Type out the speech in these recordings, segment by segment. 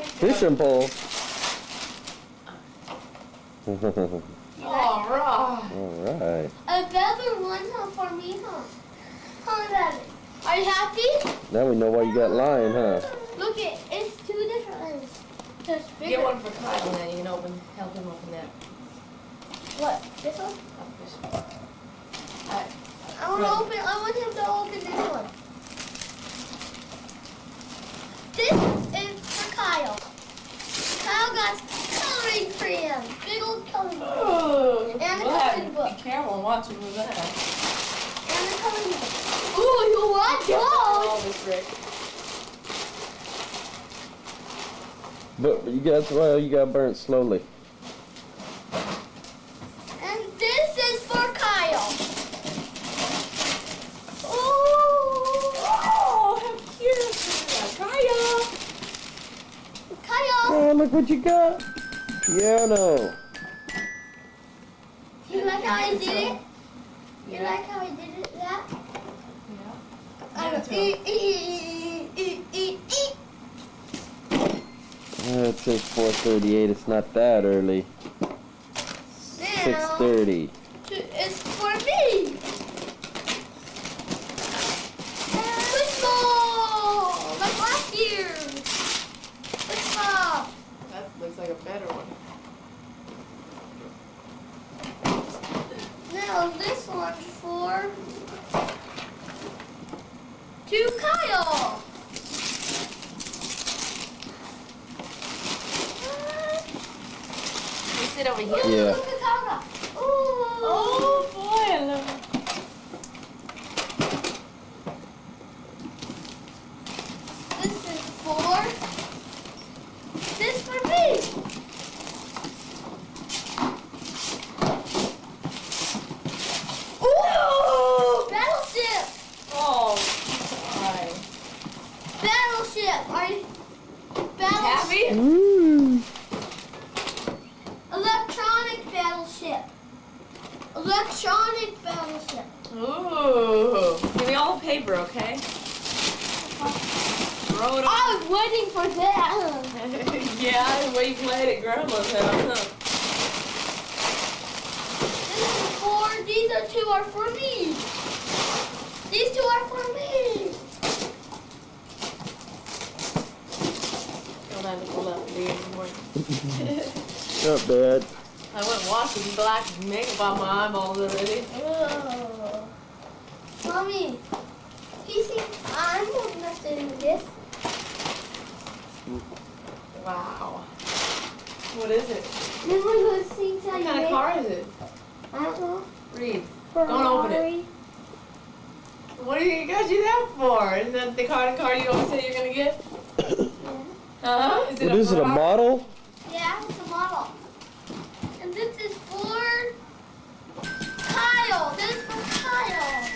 Fishing pole. Alright. Another one for me, huh? Huh, Daddy? Are you happy? Now we know why you got lion, huh? Look, it's two different ones. There's bigger. Get one for Kyle and then you can help him open that. What? This one? I want him to open this one. This is for Kyle. Kyle got coloring crayons. Big old coloring book. Oh, And the coloring book. Be careful and watch him with that. And the coloring book. Ooh, you want All those? this, Rick. But you got, well, you got burnt slowly. And this is for Kyle. Ooh. Oh, how cute. Kyle. Kyle. Oh, look what you got. Piano. You like how I did it? You like how I did it, that? Yeah. It says 4:38. It's not that early. 6:30. It's for me. Football, like last year. Football. That looks like a better one. Now this one's for to Kyle. You sit over here. Yeah. Look at Kyle. Ooh. Oh boy, I love it. This is for me. Ooh, battleship. Oh, my. Battleship. Are you Happy? Ooh. Electronic battleship. Electronic battleship. Ooh. Give me all the paper, okay? Throw it on. I was waiting for that. Yeah, the way you played at Grandma's house, huh? These two are for me. These two are for me. Don't have to pull out the anymore. Not bad. I went washing black makeup on my eyeballs already. Ugh. Mommy, you see, I'm old enough to do this. Wow. What is it? This one of those things What I kind of make. car is it? I don't know. Read. Ferrari. Don't open it. What do you got you that for? Isn't that the car you always say you're gonna get? Uh-huh. Is it What is it, a Ferrari? model? Yeah, it's a model. And this is for Kyle. This is for Kyle.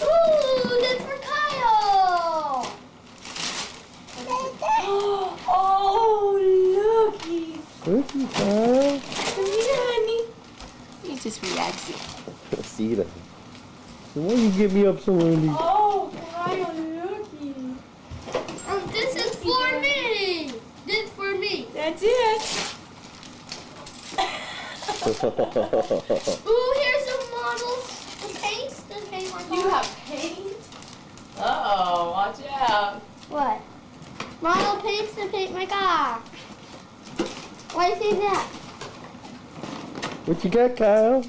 Ooh, this is for Kyle. Oh, looky. Cookie time. Honey. He's just relaxing. See that? So why you get me up so early? Oh, Kyle, looky. And this is for me. This is for me. That's it. Ooh, here's some models. The paints. The paint on You have paint? Uh-oh, watch out. what? Model paints to paint my car. Why do you say that? What you got, Kyle?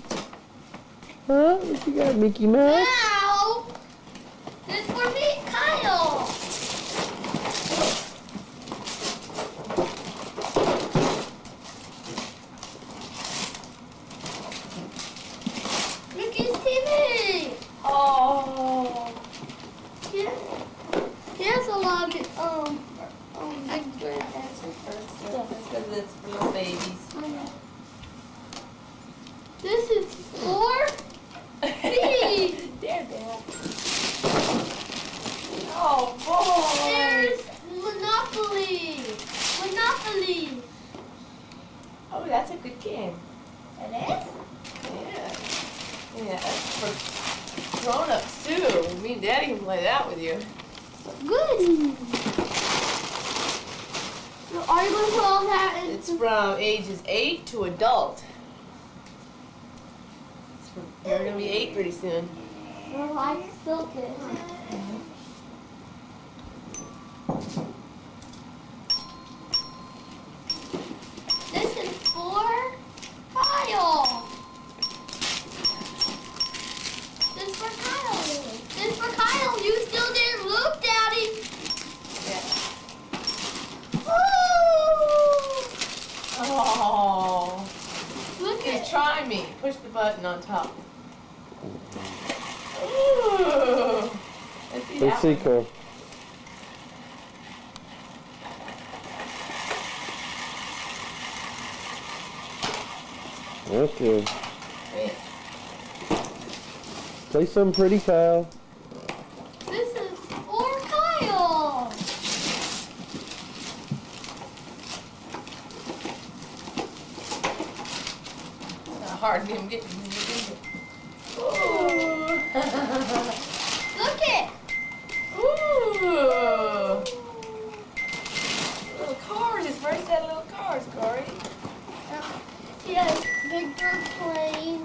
Huh? What you got, Mickey Mouse? Now, this is for me, Kyle. Mickey's TV. Oh. Yeah. Here's a lot of big That's because it's for little babies. This is for me. There, Dad. Oh, boy. There's Monopoly. Monopoly. Oh, that's a good game. It is? Yeah. Yeah, that's for grown-ups, too. Me and Daddy can play that with you. Good. Are you going to put all that in? It's from ages 8 to adult. You're gonna be 8 pretty soon. Well, I still did. This is for Kyle. This is for Kyle. This is for Kyle. You still didn't look, Daddy. Yeah. Woo! Oh. Look Just at. try me. Push the button on top. Ooh. Let's see Let's that see, one. Cole. Okay. Wait. Play something pretty, Kyle. This is for Kyle. It's not hard to even get to. Ooh. Look it. Ooh. Little cars. His first set of little cars, Corey. Yes, big bird plane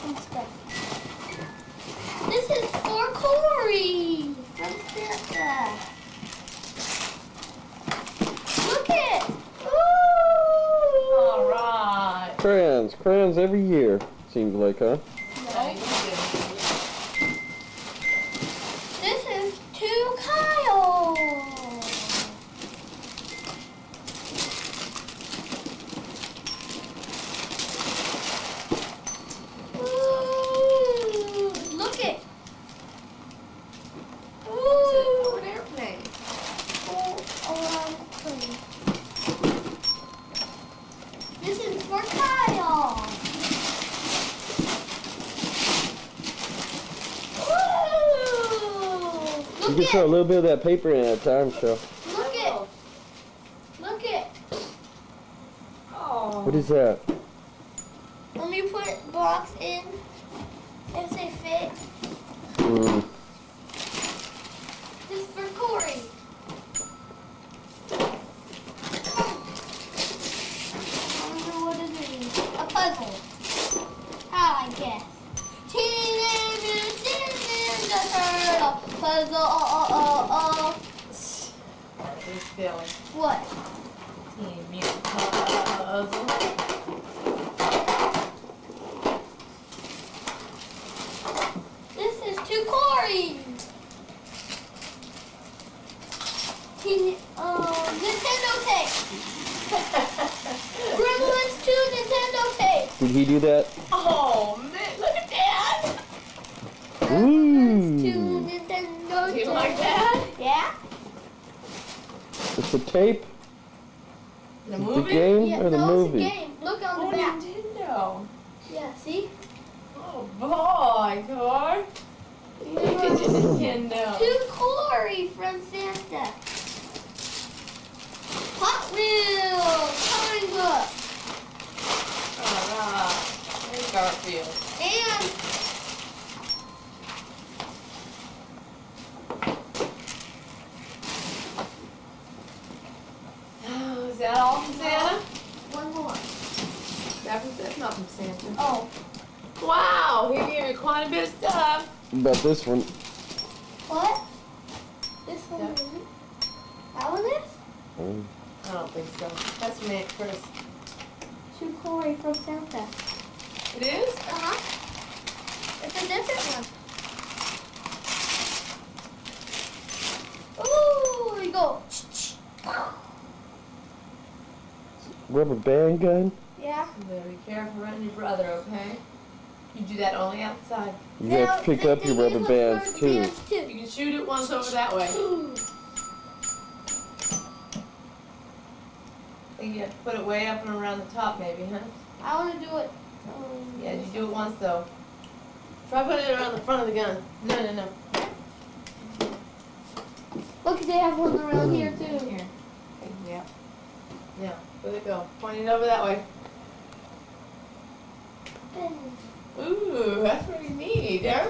and stuff. This is for Corey from Santa. Look it. Ooh. All right. Crayons every year, seems like, huh? Now you can This is to Kyle. Ooh, look it. Oh, Ooh. an airplane. This is for Kyle. Ooh. You Look can show a it. little bit of that paper in at a time, show. Look it. Look it. Oh. What is that? Let me put blocks in if they fit. Mm. This is for Corey. I wonder what it is. A puzzle. How I guess. Teenage Mutant Ninja Turtle puzzle. This feeling. What? Teen Mutant Puzzle. This is to Corey. Nintendo tape. Gremlins 2 Nintendo tape. Did he do that? Oh man, look at that! Gremlins 2 Ooh. Nintendo Do you tape. like that? Yeah. It's a tape? The The movie? game Yeah, or the no, movie? it's a game. Look on Oh, the back. Nintendo. Yeah, see? Oh boy, Cor. Look at your Nintendo. To Corey from Santa. Hot Wheels coloring book. Alright. There's Garfield. And Oh, is that all from Santa? one more. That's not from Santa. Oh, Wow, he gave you quite a bit of stuff. About this one. what? This one Yeah. isn't? That one is? Mm. I don't think so. That's from Aunt Chris. To Corey from Santa. It is? Uh-huh. It's a different one. Ooh, you go. Rubber band gun? Yeah. You better be careful around your brother, okay? You do that only outside. You have to pick up your rubber bands too. You can shoot it once over that way. I think you have to put it way up and around the top maybe, huh? I want to do it. Yeah, you do it once though. Try putting it around the front of the gun. No. Look, they have one around here too. Here. Yeah. Yeah, let it go. Point it over that way. Ooh, that's pretty neat, huh?